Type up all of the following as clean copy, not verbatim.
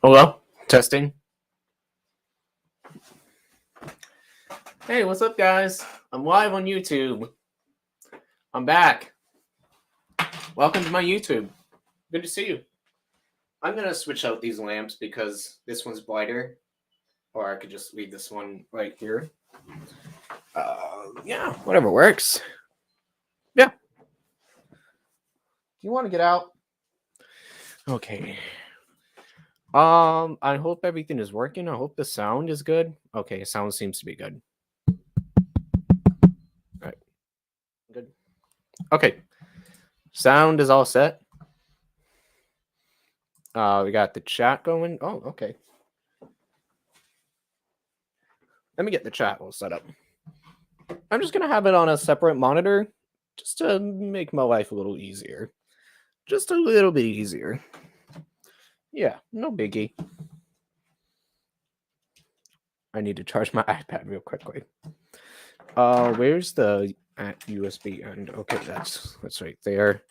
Hello? Testing. Hey, what's up, guys? I'm live on YouTube. I'm back. Welcome to my YouTube. Good to see you. I'm going to switch out these lamps because this one's brighter. Or I could just leave this one right here. Yeah, whatever works. Yeah. Do you want to get out? Okay. I hope everything is working. I hope the sound is good. Okay, sound seems to be good. All right. Good. Okay. Sound is all set. We got the chat going. Oh, okay. Let me get the chat all set up. I'm just going to have it on a separate monitor just to make my life a little easier. Just a little bit easier. Yeah, no biggie. I need to charge my iPad real quickly. Where's the USB end? Okay, that's right there.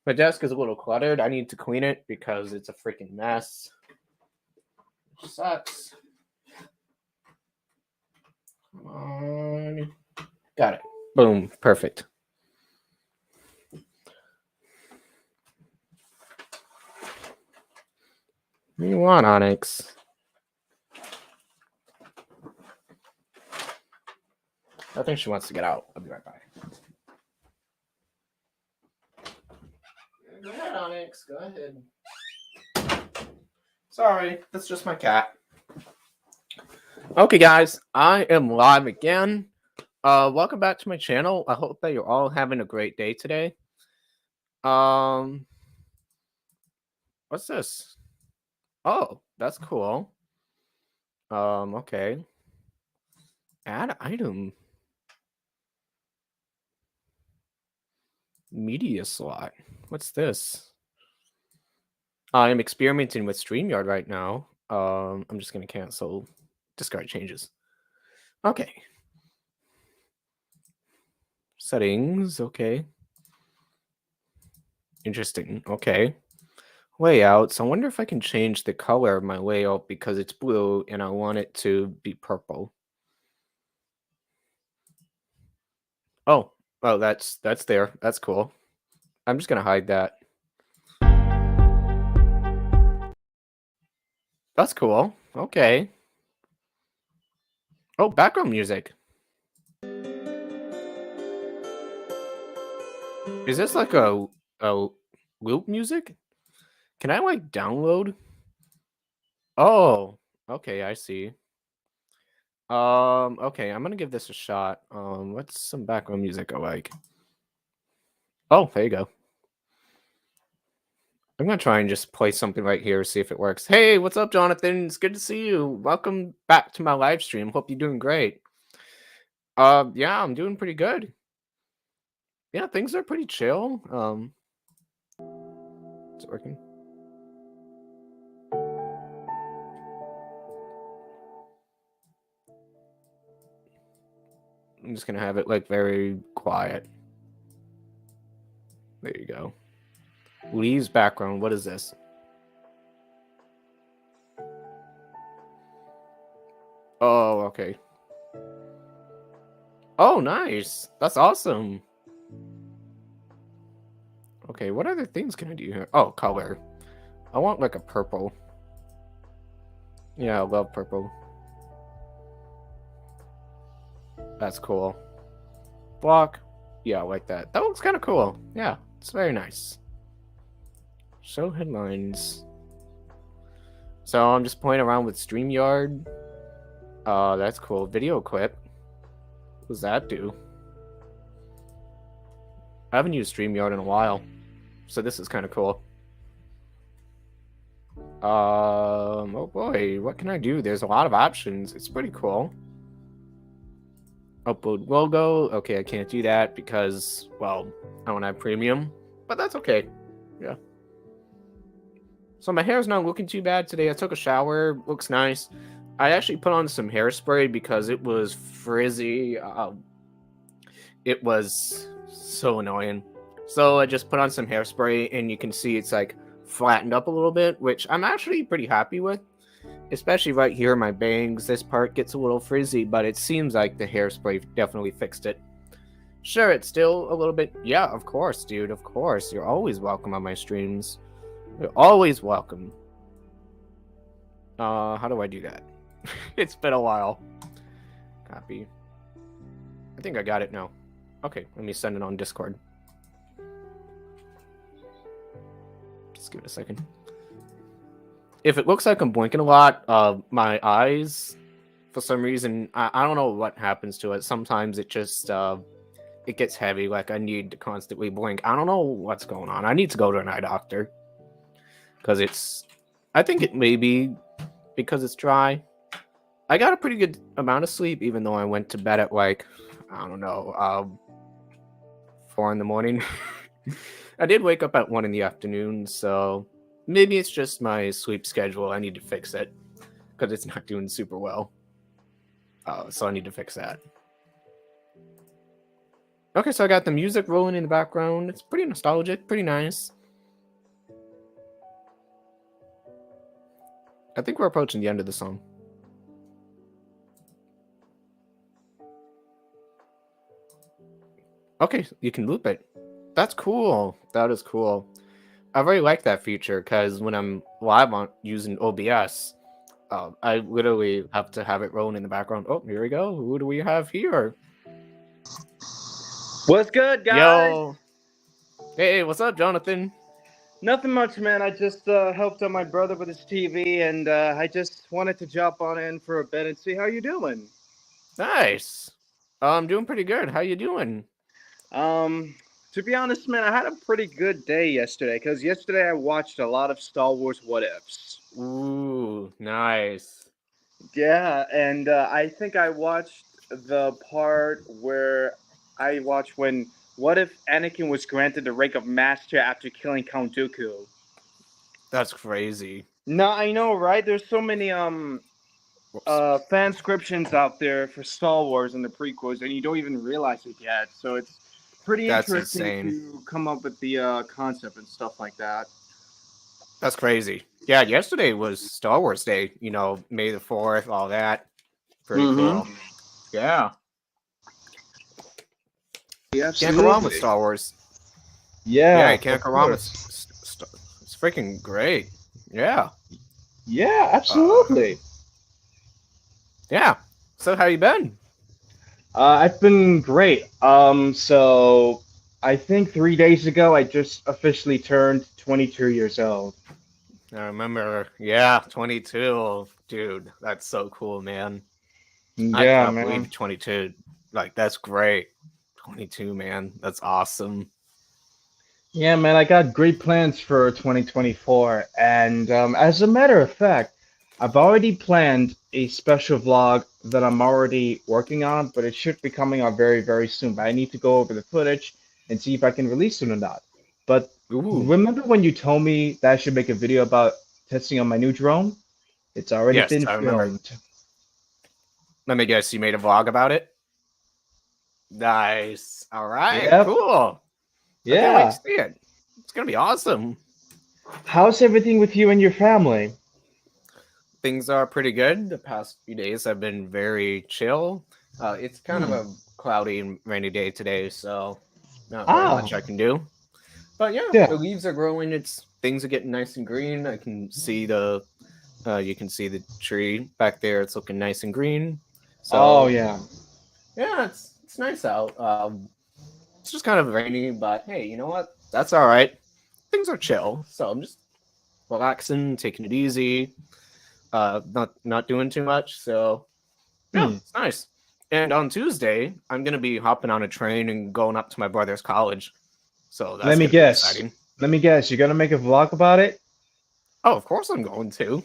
My desk is a little cluttered. I need to clean it because it's a freaking mess. Which sucks. Come on. Got it. Boom. Perfect. What do you want, Onyx? I think she wants to get out. I'll be right back. Go ahead, Onyx. Go ahead. Sorry, that's just my cat. Okay, guys, I am live again. Welcome back to my channel. I hope that you're all having a great day today. What's this? Oh, that's cool. Okay. Add item. Media slot. What's this? I'm experimenting with Streamyard right now. I'm just gonna cancel discard changes. Okay. Settings, okay. Interesting. Okay. Layouts. I wonder if I can change the color of my layout because it's blue and I want it to be purple. Oh, that's there. That's cool. I'm just gonna hide that. That's cool. Okay. Oh, background music. Is this like a loop music? Can I like download? Oh, okay, I see. Okay, I'm gonna give this a shot. What's some background music I like? Oh, there you go. I'm gonna try and just play something right here, see if it works. Hey, what's up, Jonathan? It's good to see you. Welcome back to my live stream. Hope you're doing great. Yeah, I'm doing pretty good. Yeah, things are pretty chill. Is it working? I'm just gonna have it like very quiet. There you go. Lee's background. What is this? Oh, okay. Oh, nice. That's awesome. Okay, what other things can I do here? Oh, color. I want like a purple. Yeah, I love purple. That's cool. Block. Yeah, I like that. That looks kind of cool. Yeah, it's very nice. Show headlines. So I'm just playing around with Streamyard. That's cool. Video clip. What does that do? I haven't used Streamyard in a while, so this is kind of cool. Oh boy, what can I do? There's a lot of options. It's pretty cool. Upload logo. Okay, I can't do that because, well, I don't have premium, but that's okay. Yeah. So my hair's not looking too bad today. I took a shower. Looks nice. I actually put on some hairspray because it was frizzy. It was so annoying. So I just put on some hairspray, and you can see it's like flattened up a little bit, which I'm actually pretty happy with. Especially right here, my bangs, this part gets a little frizzy, but it seems like the hairspray definitely fixed it. Sure, it's still a little bit... Yeah, of course, dude, of course. You're always welcome on my streams. You're always welcome. How do I do that? It's been a while. Copy. I think I got it now. Okay, let me send it on Discord. Just give it a second. If it looks like I'm blinking a lot, my eyes, for some reason, I don't know what happens to it. Sometimes it just, it gets heavy, like I need to constantly blink. I don't know what's going on. I need to go to an eye doctor. Because it's, I think it may be because it's dry. I got a pretty good amount of sleep, even though I went to bed at like, I don't know, 4 in the morning. I did wake up at 1 in the afternoon, so maybe it's just my sleep schedule. I need to fix it because it's not doing super well. So I need to fix that. Okay, so I got the music rolling in the background. It's pretty nostalgic, pretty nice. I think we're approaching the end of the song. Okay, you can loop it. That's cool. That is cool. I really like that feature because when I'm live on using OBS, I literally have to have it rolling in the background. Oh, here we go. Who do we have here? What's good, guys? Yo. Hey, what's up, Jonathan? Nothing much, man. I just helped out my brother with his TV, and I just wanted to jump on in for a bit and see how you doing. Nice. I'm doing pretty good. How you doing? To be honest, man, I had a pretty good day yesterday, because yesterday I watched a lot of Star Wars What Ifs. Ooh, nice. Yeah, and I think I watched the part where I watched when What If Anakin was granted the rank of Master after killing Count Dooku. That's crazy. No, I know, right? There's so many fanscriptions out there for Star Wars and the prequels, and you don't even realize it yet. So it's pretty interesting to come up with the concept and stuff like that. That's crazy. Yeah, yesterday was Star Wars Day. You know, May the 4th, all that. Pretty cool. Yeah. Yeah, can't go wrong with Star Wars. Yeah, you can't go wrong with it's freaking great. Yeah. Yeah, absolutely. Yeah. So how you been? I've been great. So I think 3 days ago I just officially turned 22 years old. I remember. Yeah, 22. Dude, that's so cool, man. Yeah, I can't man. believe 22. Like, that's great. 22, man. That's awesome. Yeah, man, I got great plans for 2024. And as a matter of fact, I've already planned a special vlog that I'm already working on, but it should be coming out very, very soon. But I need to go over the footage and see if I can release it or not. But remember when you told me that I should make a video about testing on my new drone? It's already been filmed. Let me guess, you made a vlog about it? Nice. All right. Yep. Cool. Yeah. I can't wait to see it. It's going to be awesome. How's everything with you and your family? Things are pretty good. The past few days have been very chill. It's kind of a cloudy and rainy day today, so not very much I can do. But yeah, the leaves are growing. Things are getting nice and green. I can see you can see the tree back there. It's looking nice and green. So, yeah, it's nice out. It's just kind of rainy, but hey, you know what? That's all right. Things are chill, so I'm just relaxing, taking it easy, not doing too much. So yeah, it's nice. And on Tuesday, I'm gonna be hopping on a train and going up to my brother's college. So that's exciting. Let me guess. You're gonna make a vlog about it? Oh, of course I'm going to.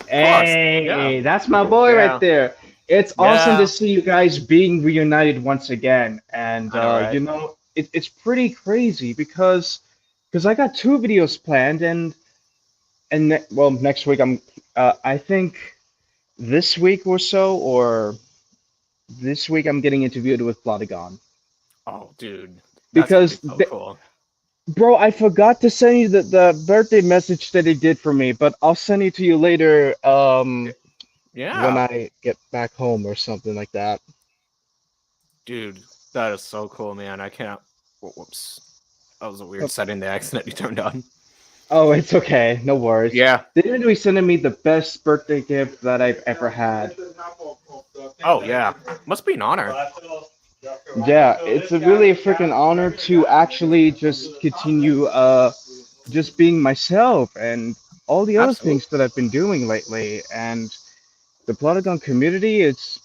Hey, that's my boy right there. It's awesome to see you guys being reunited once again, and you know, it's pretty crazy because I got 2 videos planned, and well, next week I think this week or so, or this week I'm getting interviewed with Bloodigon. Oh, dude, because so cool. Bro, I forgot to send you the birthday message that he did for me, but I'll send it to you later. When Yeah, I get back home or something like that. dude, that is so cool, man. I can't. Whoops, that was a weird Oh, setting they accidentally turned on. oh, it's okay. No worries. Yeah. They ended up sending me the best birthday gift that I've ever had. Oh yeah, must be an honor. Yeah, it's a really a freaking honor to actually just continue just being myself and all the other Absolutely. things that I've been doing lately. And the Plotagon community, it's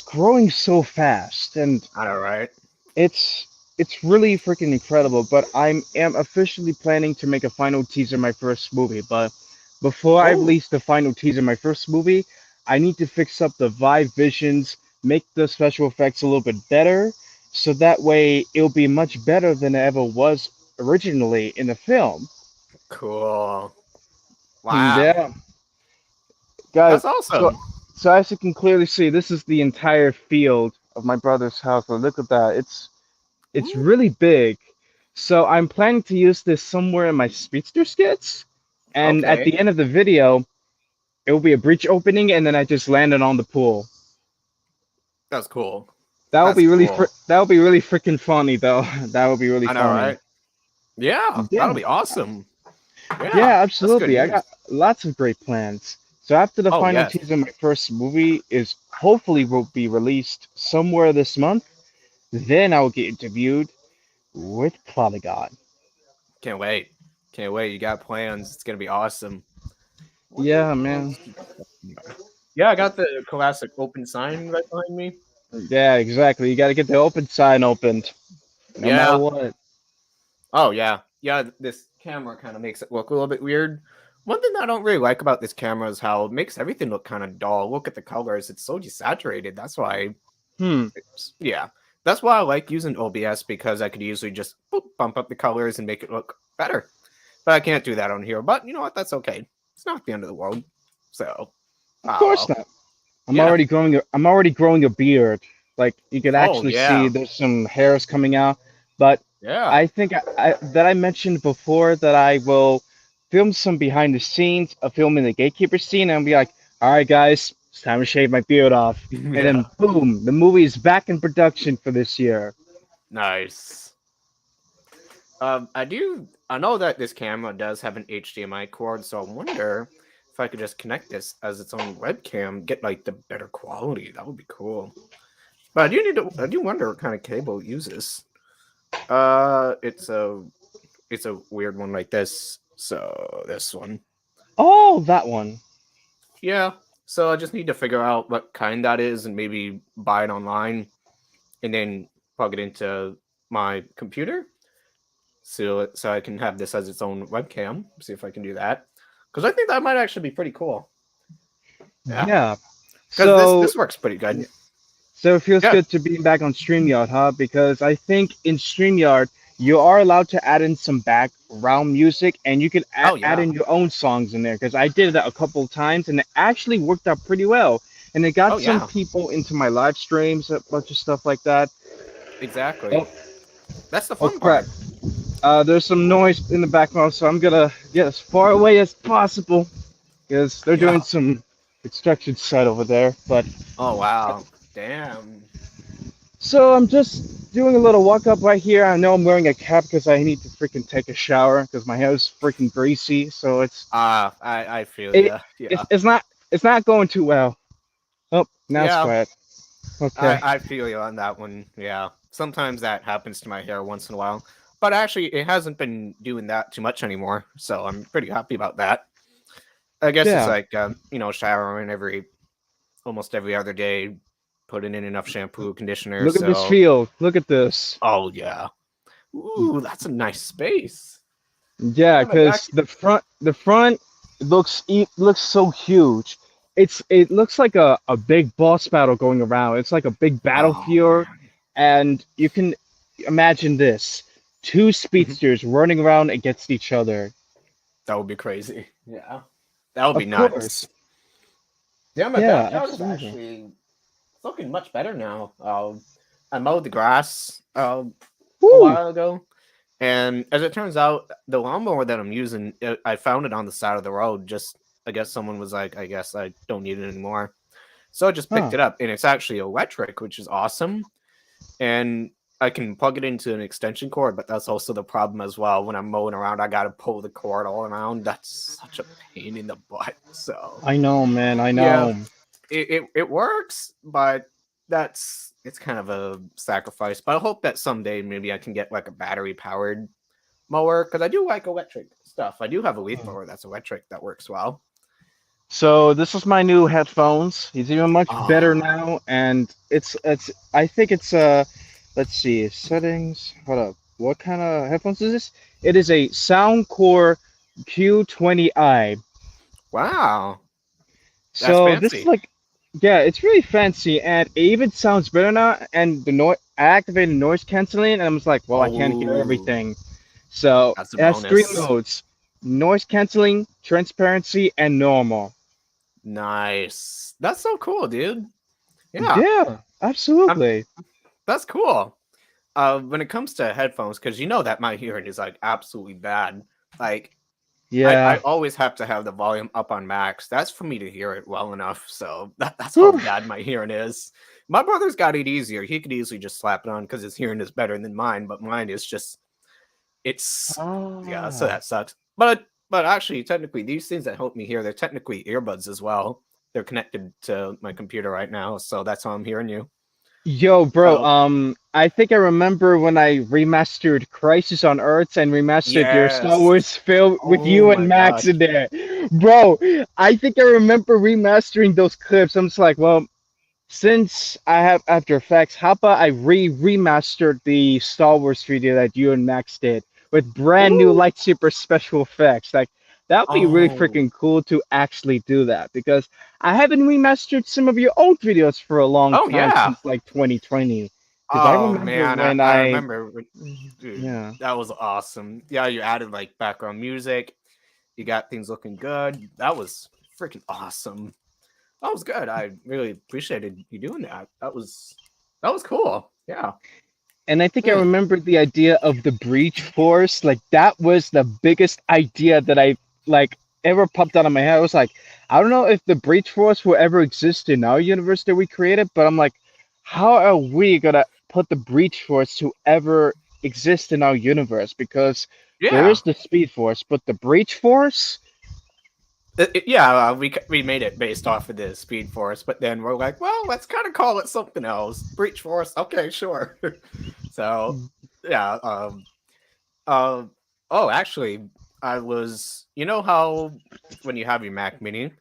growing so fast, and I know, right? it's it's really freaking incredible. But I am officially planning to make a final teaser of my first movie. But before I Oh, release the final teaser of my first movie, I need to fix up the Vive visions, make the special effects a little bit better, so that way it'll be much better than it ever was originally in the film. cool. Wow, Yeah, guys. that's So awesome. so as you can clearly see, this is the entire field of my brother's house. But look at that. It's Ooh, really big. So I'm planning to use this somewhere in my speedster skits. And at okay, the end of the video, it will be a breach opening, and then I just landed on the pool. that's cool. That would That's be cool. that would be really freaking funny though. That would be really I know, funny. right? Yeah, that'll Yeah, be awesome. Yeah, yeah, that's good absolutely. I got news. lots of great plans. So after the Oh final yes, teaser, my first movie is hopefully will be released somewhere this month. Then I will get interviewed with Plotagon. can't wait. Can't wait. You got plans. It's gonna be awesome. What Yeah, man. else? Yeah, I got the classic open sign right behind me. Yeah, exactly. You got to get the open sign opened, no matter Yeah. what. Oh yeah. Yeah. This camera kind of makes it look a little bit weird. One thing I don't really like about this camera is how it makes everything look kind of dull. Look at the colors; it's so desaturated. That's why. Hmm. Yeah, that's why I like using OBS because I could usually just boop, bump up the colors and make it look better. But I can't do that on here. But you know what? That's okay. It's not the end of the world. So, Of oh course well. not. Yeah. I'm already growing a beard. Like you could Oh actually see yeah. there's some hairs coming out. But Yeah. I think I mentioned before that I will film some behind the scenes of filming the gatekeeper scene and be like, all right, guys, it's time to shave my beard off. And Yeah. then boom, the movie is back in production for this year. Nice. I do. I know that this camera does have an HDMI cord, so I wonder if I could just connect this as its own webcam, get like the better quality. That would be cool. But I do need to. I do wonder what kind of cable it uses. It's a weird one like this. So this one. Oh, that one. Yeah. So I just need to figure out what kind that is and maybe buy it online and then plug it into my computer so I can have this as its own webcam. See if I can do that because I think that might actually be pretty cool. Yeah, Yeah. because this So this works pretty good. So it feels Yeah. good to be back on StreamYard, huh? Because I think in StreamYard you are allowed to add in some background music, and you can Oh add yeah. in your own songs in there. Because I did that a couple of times, and it actually worked out pretty well. And it got Oh some yeah. people into my live streams, a bunch of stuff like that. Exactly. Oh, That's the oh fun crap! part. There's some noise in the background, so I'm gonna get as far away as possible because they're doing Yeah. some construction site over there. But Oh wow. Damn. so I'm just doing a little walk up right here. I know I'm wearing a cap because I need to freaking take a shower because my hair is freaking greasy. So I feel it, ya. Yeah. it's not going too well. Oh, now it's Yeah. quiet. Okay. I feel you on that one. Yeah. Sometimes that happens to my hair once in a while. But actually it hasn't been doing that too much anymore. So I'm pretty happy about that. I guess it's Yeah. like showering almost every other day, putting in enough shampoo, conditioner, Look at this so field. Look at this. oh yeah. Ooh, that's a nice space. Yeah, Yeah, my back. because the front looks so huge. It looks like a big boss battle going around. It's like a big Oh battlefield, man. and you can imagine this: two Mhm. speedsters running around against each other. That would be crazy. Yeah. That would be Of nuts. course. Yeah, my Yeah, backyard is absolutely. actually it's looking much better now. I mowed the grass a Woo! while ago, And as it turns out, the lawnmower that I'm using, I found it on the side of the road. Just, I guess someone was like, I guess I don't need it anymore. So I just picked Huh. it up, and it's actually electric, which is awesome. And I can plug it into an extension cord, but that's also the problem as well. When I'm mowing around, I gotta pull the cord all around. That's such a pain in the butt. So I know, man. I yeah, know. it works, but it's kind of a sacrifice. But I hope that someday maybe I can get like a battery powered mower because I do like electric stuff. I do have a leaf Hmm. mower that's electric that works well. So this is my new headphones. It's even much better Oh now, and it's. I think it's let's see, settings. Hold up. What kind of headphones is this? It is a Soundcore Q20i. wow, that's So this is fancy. like, yeah, it's really fancy, and it even sounds better now. And the noise, I activated noise canceling, and I was like, well, I can't hear Oh, everything. So that's a it has three bonus. modes: noise canceling, transparency, and normal. Nice. That's so cool, dude. Yeah, Yeah, I'm, absolutely. that's cool. When it comes to headphones, because you know that my hearing is like absolutely bad. Like I Yeah. always have to have the volume up on max. That's for me to hear it well enough. So that's how Whew. bad my hearing is. My brother's got it easier. He could easily just slap it on because his hearing is better than mine, but mine is just it's yeah, so Ah. that sucks. But actually technically these things that help me hear, they're technically earbuds as well. They're connected to my computer right now, so that's how I'm hearing you. Yo, bro, So I think I remember when I remastered Crisis on Earths and remastered your Star yes. Wars film with Oh you and my Max gosh. in there. Bro, I think I remember remastering those clips. I'm just like, well, since I have After Effects, how about I remastered the Star Wars video that you and Max did with brand new Ooh. lightsaber special effects? Like that would be really Oh. freaking cool to actually do that because I haven't remastered some of your old videos for a long Oh time yeah. since like 2020. Because I Oh remember man, when I I, remember dude, yeah. that was awesome. Yeah, you added like background music. You got things looking good. That was freaking awesome. That was good. I really appreciated you doing that. That was cool. Yeah. And I think I Hmm. remember the idea of the breach force. Like that was the biggest idea that I like ever popped out of my head. I was like, I don't know if the breach force will ever exist in our universe that we created, but I'm like, how are we gonna put the breach force to ever exist in our universe? Because there Yeah. is the speed force, but the breach force? Yeah, we made it based off of the Speed Force, but then we're like, well, let's kind of call it something else. Breach Force. Okay, sure. So, yeah. Uh, oh, actually, I was. You know how when you have your Mac Mini,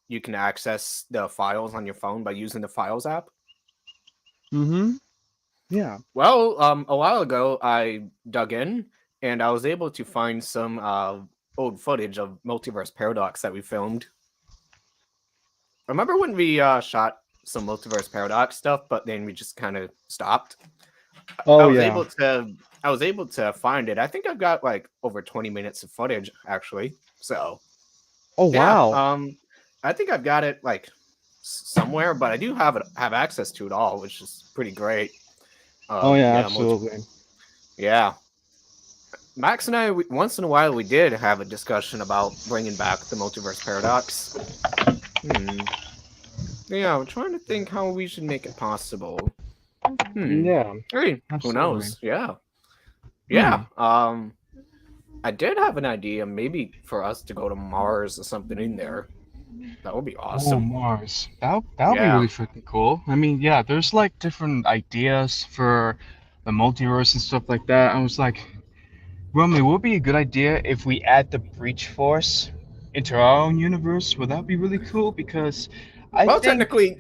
you can access the files on your phone by using the Files app. Mm-hmm. Yeah. Well, a while ago, I dug in and I was able to find some old footage of Multiverse Paradox that we filmed. Remember when we shot some Multiverse Paradox stuff, but then we just kind of stopped? I Oh was yeah. able to I was able to find it. I think I've got like over 20 minutes of footage actually. So, Oh yeah, wow. I think I've got it like somewhere, but I do have access to it all, which is pretty great. Oh yeah, Yeah, absolutely. yeah. Max and I, once in a while, we did have a discussion about bringing back the multiverse paradox. Hmm. Yeah, I'm trying to think how we should make it possible. Hmm. Yeah, Hey, who absolutely. knows? Yeah. Yeah. Hmm. I did have an idea, maybe for us to go to Mars or something in there. That would be Oh, awesome. Mars. That would be Yeah. really freaking cool. I mean, yeah, there's like different ideas for the multiverse and stuff like that. I was like, Romy, would be a good idea if we add the Breach Force into our own universe. Would that be really cool? Because I Well, think technically,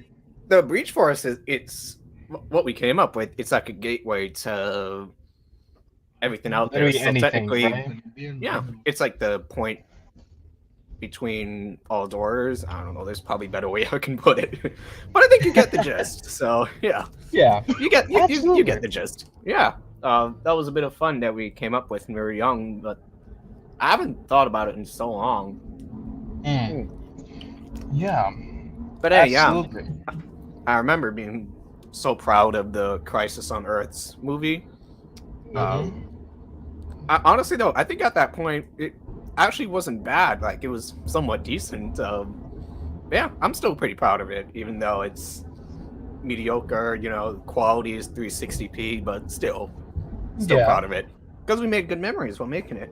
the Breach Force is it's what we came up with. It's like a gateway to everything out there. literally So anything, technically, right? yeah, it's like the point between all doors. I don't know. There's probably a better way I can put it, but I think you get the gist. So yeah, Yeah, you get absolutely. the gist. Yeah, that was a bit of fun that we came up with when we were young, but I haven't thought about it in so long. Mm, Hmm. yeah, But hey, yeah, absolutely. I remember being so proud of the Crisis on Earths movie. Um, Mm-hmm. Honestly, though, I think at that point it actually wasn't bad. Like it was somewhat decent. Yeah, I'm still pretty proud of it, even though it's mediocre. Quality is 360p, but still Yeah. proud of it because we made good memories while making it.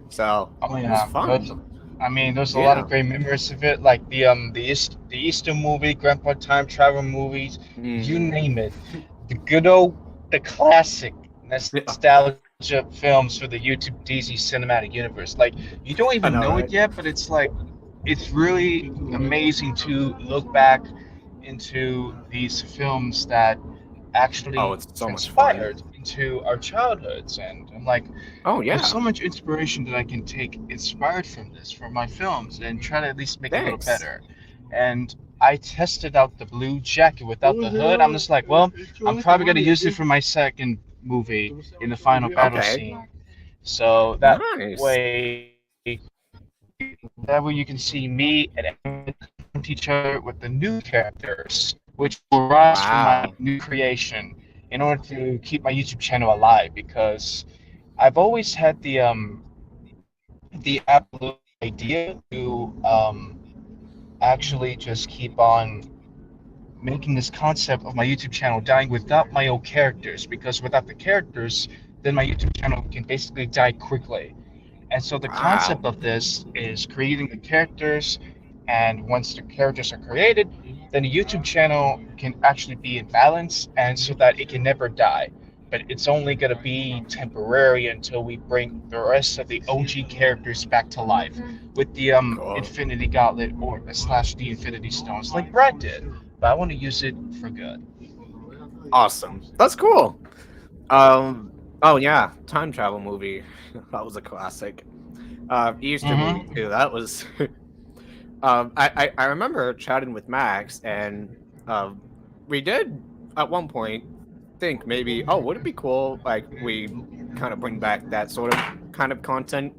So Oh it was yeah. fun. I mean, there's a lot Yeah. of great memories of it, like the Easter movie, Grandpa Time Travel movies, you Hmm. name it. The classic Yeah, nostalgia films for the YouTube DZ cinematic universe. Like you don't I even know, know it right? yet, but it's like it's really amazing to look back into these films that Oh, actually it's so much fun. transpired into our childhoods, and I'm like, Oh there's yeah. so much inspiration that I can take inspired from this for my films and try to at least make it a little Thanks. better. And I tested out the blue jacket without the hood. I'm just like, well, I'm probably gonna use it for my second movie in the final battle Okay. scene. So Nice. way that way you can see me and everyone to each other with the new characters, which will rise from my Wow. new creation in order to keep my YouTube channel alive because I've always had the absolute idea to actually just keep on making this concept of my YouTube channel dying without my old characters because without the characters, then my YouTube channel can basically die quickly. And so the Wow. concept of this is creating the characters, and once the characters are created, then the YouTube channel can actually be in balance, and so that it can never die. But it's only gonna be temporary until we bring the rest of the OG characters back to life with the Cool. Infinity Gauntlet or slash the Infinity Stones, like Brad did. But I want to use it for good. Awesome. That's cool. Um. Oh yeah, time travel movie. That was a classic. Easter movie Mm-hmm. too. That was. I remember chatting with Max, and we did at one point think maybe, oh, would it be cool like we kind of bring back that sort of kind of content,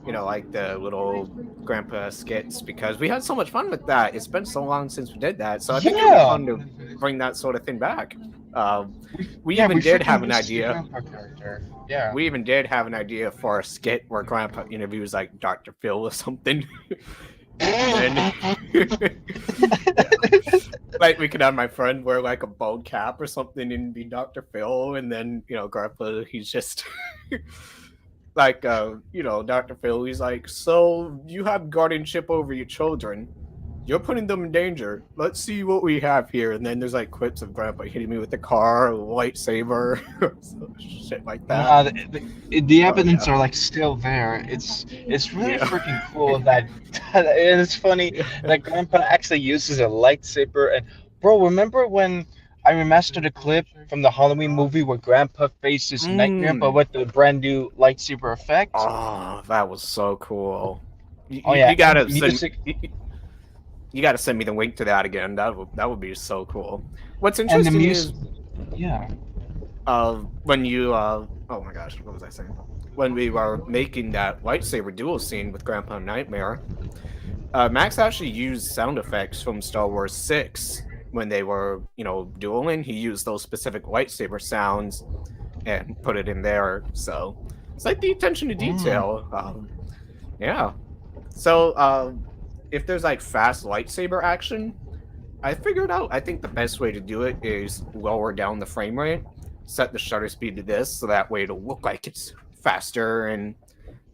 like the little grandpa skits, because we had so much fun with that. It's been so long since we did that, so I think it'd be Yeah. fun to bring that sort of thing back. Um, we Yeah, we even did have freaking an missed the idea. grandpa character. Yeah. We even did have an idea for a skit where Grandpa interviews like Dr. Phil or something. And then yeah. Like we could have my friend wear like a bald cap or something and be Dr. Phil, and then Grandpa, he's just like Dr. Phil, he's like, so you have guardianship over your children. You're putting them in danger. Let's see what we have here. And then there's like clips of Grandpa hitting me with a car, a lightsaber, shit like that. Nah, the Oh evidence yeah. are like still there. It's really Yeah. freaking cool that and it's funny Yeah. that Grandpa actually uses a lightsaber. And bro, remember when I remastered a clip from the Halloween movie where Grandpa faces Nightmare, but Mm. with the brand new lightsaber effect? Oh, that was so cool. You, Oh you, yeah, you and gotta the send music, you gotta send me the link to that again. That would be so cool. What's and the interesting music, is yeah. when you oh my gosh, what was I saying? When we were making that lightsaber duel scene with Grandpa Nightmare, Max actually used sound effects from Star Wars 6 when they were, dueling. He used those specific lightsaber sounds and put it in there. So it's like the attention to Mm. detail. Yeah. So if there's like fast lightsaber action, I figured out. I think the best way to do it is lower down the frame rate, set the shutter speed to this, so that way it'll look like it's faster. And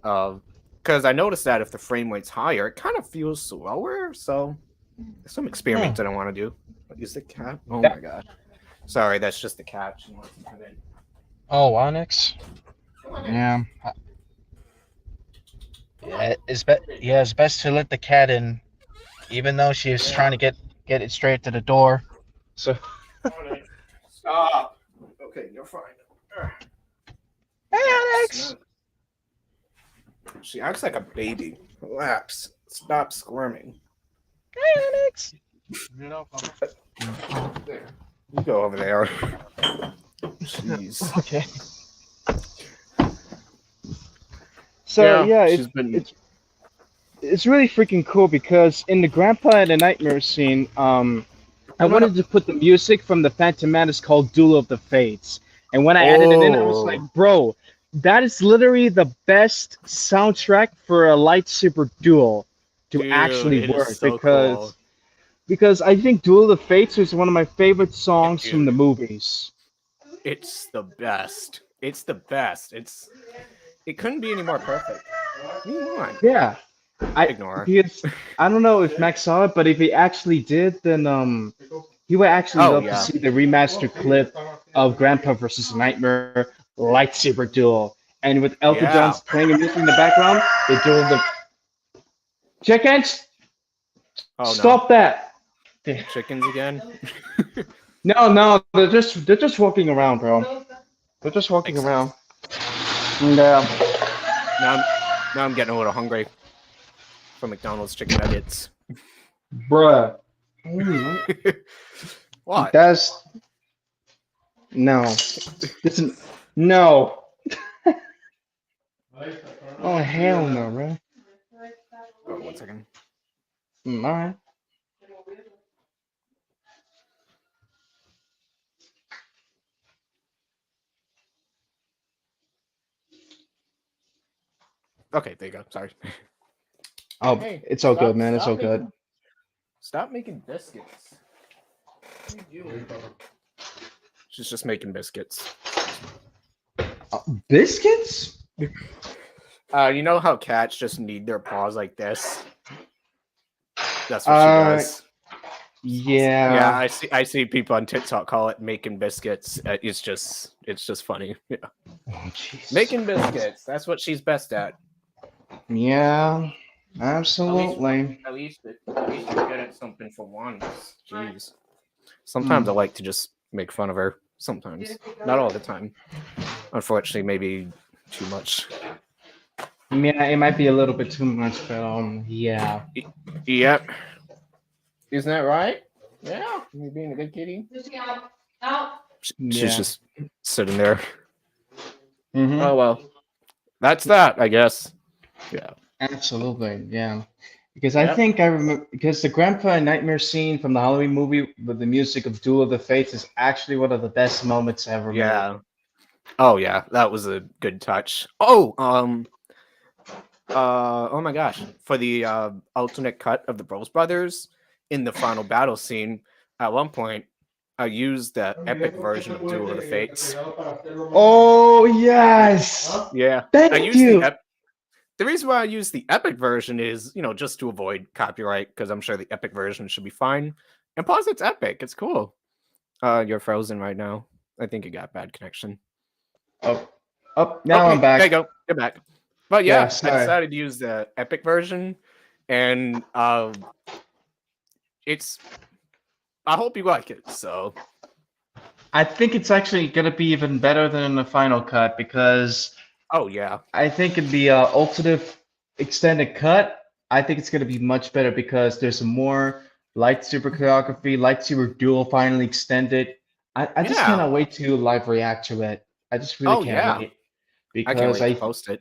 because I noticed that if the frame rate's higher, it kind of feels slower. So there's some Hmm. experiments that I want to do. Is the cat? Oh That, my gosh! Sorry, that's just the cat. She wants to come in. oh, Onyx. Come on in. Yeah. Yeah, it's best to let the cat in, even though she's Yeah. trying to get it straight to the door. So, Come on in. Stop. Okay, you're fine. hey, Relax. Onyx. No. She acts like a baby. Relax. Stop squirming. Hey, Onyx. There. You go over there. Jeez. Okay. So yeah, She's been. it's really freaking cool because in the Grandpa and the Nightmare scene, I No, no, no. wanted to put the music from the Phantom Menace called Duel of the Fates. And when I added it in, I was like, Oh, bro, that is literally the best soundtrack for a lightsaber duel to Dude, actually it is work so cool. because I think Duel of the Fates is one of my favorite songs from the Dude, movies. it's the best. It's the best. It couldn't be any more perfect. Come on. Yeah, I Ignore. because I don't know if Max saw it, but if he actually did, then he would actually Oh love to yeah. see the remastered clip of Grandpa versus Nightmare lightsaber duel, and with Elton Yeah. John's playing music in the background, they duel the chickens. Oh no. Stop that! Chickens again? No, no, they're just walking around, bro. They're just walking Makes sense. around. Yeah. Now I'm getting a little hungry for McDonald's chicken nuggets. Bruh. What? That's no. Listen, no. Oh hell no, bro. Oh, 1 second. All right. Okay, there you go. Sorry. Oh, Hey, it's all good, man. It's all stop good. making biscuits. What are you doing? She's just making biscuits. Biscuits? You know how cats just need their paws like this? That's what she does. Yeah. Yeah, I see people on TikTok call it making biscuits. It's just funny. Yeah. Oh, jeez. Making biscuits. That's what she's best at. Yeah. Absolutely. At least you're good at something for once. Jeez. Sometimes I like to just make fun of her. Sometimes, not all the time. Unfortunately, maybe too much. Yeah, it might be a little bit too much, but yeah. Yep. Isn't that right? Yeah. You being a good kitty. She's just sitting there. Mm-hmm. Oh well. That's that, I guess. Yeah. Absolutely, yeah. Because I Yep. think I remember because the Grandpa Nightmare scene from the Halloween movie with the music of Duel of the Fates is actually one of the best moments ever made. Yeah. Oh yeah, that was a good touch. Oh, oh my gosh. For the alternate cut of the Bros Brothers in the final battle scene, at one point I used the epic version of Duel of the Fates. Oh yes! Yeah. I Thank used you. the reason why I use the epic version is, just to avoid copyright, because I'm sure the epic version should be fine. And plus, it's epic. It's cool. You're frozen right now. I think you got bad connection. Oh, now I'm There you back. go. You're back. But Yeah, yeah, I sorry. decided to use the epic version, and it's. I hope you like it. So. I think it's actually gonna be even better than the final cut because Oh yeah. I think in the ultimate extended cut, I think it's gonna be much better because there's more lightsaber choreography, lightsaber duel finally extended. I just Yeah. cannot wait to live react to it. I just really Oh can't yeah. wait I can't because wait to post it.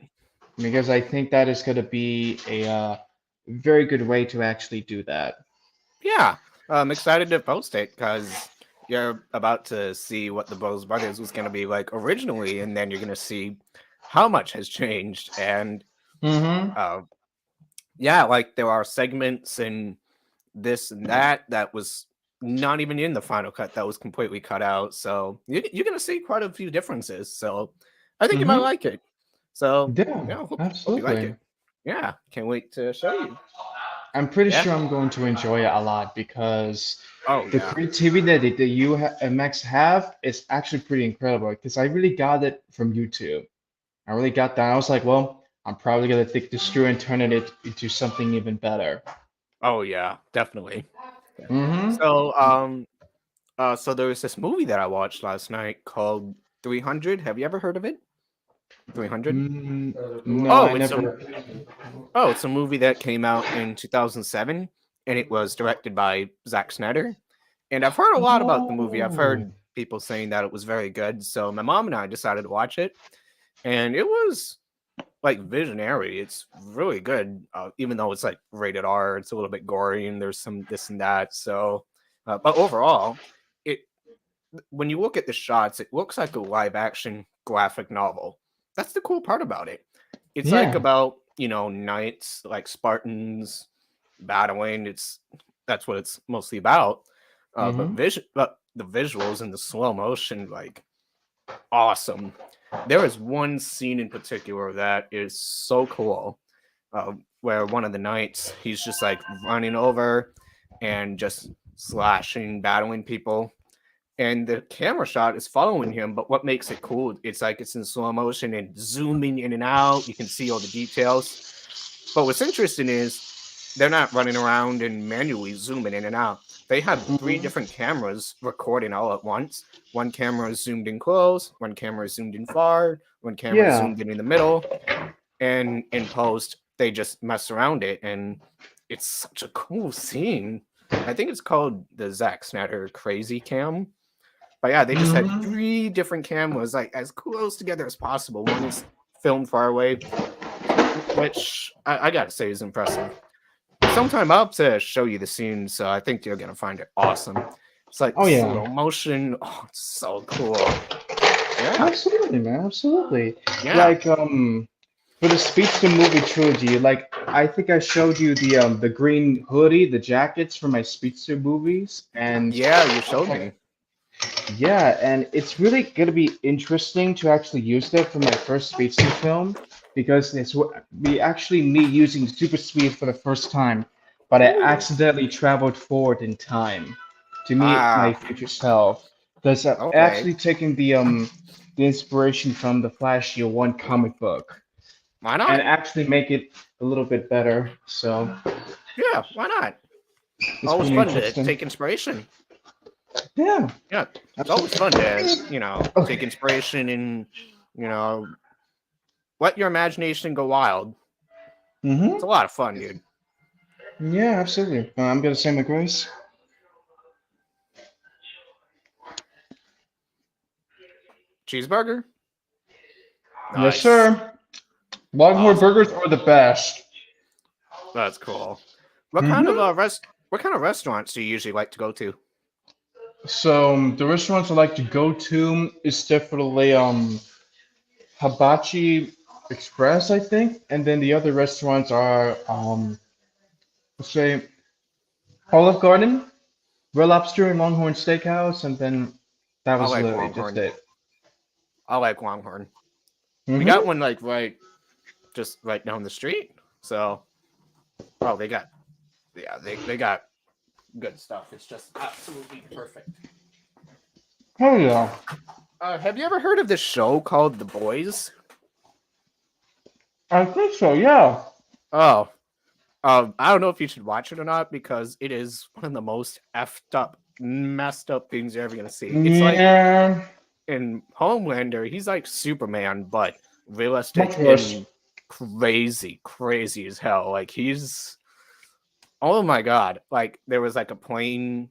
I think that is gonna be a very good way to actually do that. Yeah. I'm excited to post it because you're about to see what the Bros Brothers was going to be like originally, and then you're going to see how much has changed. And Mm-hmm. yeah, like there are segments and this and that was not even in the final cut, that was completely cut out. So you're going to see quite a few differences. So I think you might Mm-hmm. like it. So Yeah, yeah, hope you like absolutely. it. Yeah, can't wait to show you. I'm pretty Yeah. sure I'm going to enjoy it a lot because Oh the yeah. creativity that and Max have is actually pretty incredible. Because I really got it from YouTube. I really got that. I was like, well, I'm probably gonna take this through and turn it into something even better. Oh yeah, definitely. Mm-hmm. So so there was this movie that I watched last night called 300. Have you ever heard of it? 300? No, Oh, I never. it's a movie that came out in 2007, and it was directed by Zack Snyder. And I've heard a lot about the movie. I've Oh. heard people saying that it was very good. So my mom and I decided to watch it, and it was like visionary. It's really good, even though it's like rated R. It's a little bit gory, and there's some this and that. So, but overall, it when you look at the shots, it looks like a live action graphic novel. that's the cool part about it. It's like Yeah. about, knights like Spartans battling. That's what it's mostly about. Mm-hmm. But the visuals and the slow motion, like awesome. There is one scene in particular that is so cool, where one of the knights, he's just like running over and just slashing, battling people, and the camera shot is following him. But what makes it cool, it's like it's in slow motion and zooming in and out. You can see all the details. But what's interesting is they're not running around and manually zooming in and out. They have three Mm-hmm. different cameras recording all at once. One camera is zoomed in close, one camera is zoomed in far, one camera is Yeah. zoomed in the middle, and in post they just mess around it, and it's such a cool scene. I think it's called the Zack Snyder Crazy Cam. But yeah, they just had Mm-hmm. three different cameras, like as close together as possible. One is filmed far away, which I gotta say is impressive. Sometime I'll have to show you the scene, so I think you're gonna find it awesome. It's like Oh yeah. slow motion. Oh, it's so cool. Yeah, Absolutely, man. Absolutely. yeah, Like for the Speedster movie trilogy, like I think I showed you the green hoodie, the jackets for my Speedster movies, and yeah. You showed me. yeah, and it's really gonna be interesting to actually use that for my first Speedster film because it's be actually me using super speed for the first time, but I Ooh. accidentally traveled forward in time to meet my Ah, future self. Because I'm okay. actually taking the inspiration from the Flash Year One comic book Why and not? actually make it a little bit better. So Yeah, why not? it's Always pretty fun to interesting. take inspiration. Yeah, Yeah, it's always absolutely. fun to take Okay. inspiration and you know let your imagination go wild. It's Mm-hmm. a lot of fun, dude. Yeah, absolutely. I'm gonna say my grace. Cheeseburger, Yes, nice, sir. Longhorn awesome. burgers are the best. That's cool. Mm-hmm. What kind of restaurants do you usually like to go to? So the restaurants I like to go to is definitely Hibachi Express, I think, and then the other restaurants are let's say Olive Garden, Red Lobster, and Longhorn Steakhouse, and then that I was like literally just Longhorn. it. I like Longhorn. We got Mm-hmm. one like just right down the street. So, oh, they got good stuff. It's just absolutely perfect. Hell yeah. Have you ever heard of this show called The Boys? I think so, yeah. Oh, I don't know if you should watch it or not because it is one of the most effed up, messed up things you're ever gonna see. It's like Yeah. in Homelander, he's like Superman, but Much realistic worse. and crazy, crazy as hell. Like he's, oh my god! Like there was like a plane,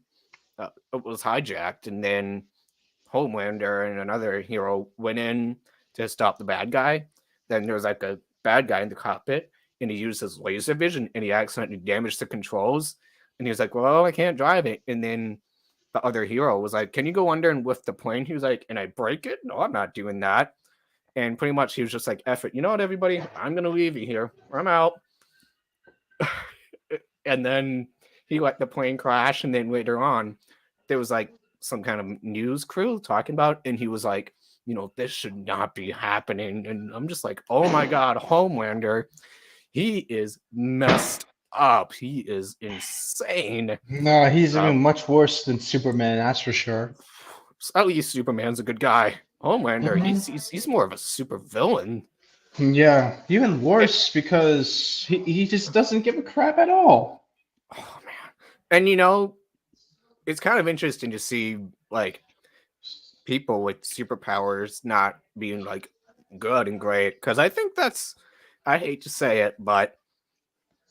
it was hijacked, and then Homelander and another hero went in to stop the bad guy. Then there was like a bad guy in the cockpit, and he used his laser vision, and he accidentally damaged the controls. And he was like, "Well, I can't drive it." And then the other hero was like, "Can you go under and lift the plane?" He was like, "And I break it? No, I'm not doing that." And pretty much he was just like, "Eff it, you know what, everybody? I'm gonna leave you here. I'm out." And then he let the plane crash, and then later on, there was like some kind of news crew talking about, and he was like, this should not be happening. And I'm just like, oh my god, Homelander, he is messed up. He is insane. No, he's Uh, even much worse than Superman, that's for sure. at least Superman's a good guy. Homelander, Hmm. he's more of a super villain. Yeah, even Yeah. worse because he just doesn't give a crap at all. Oh man. And it's kind of interesting to see like people with superpowers not being like good and great, because I think I hate to say it, but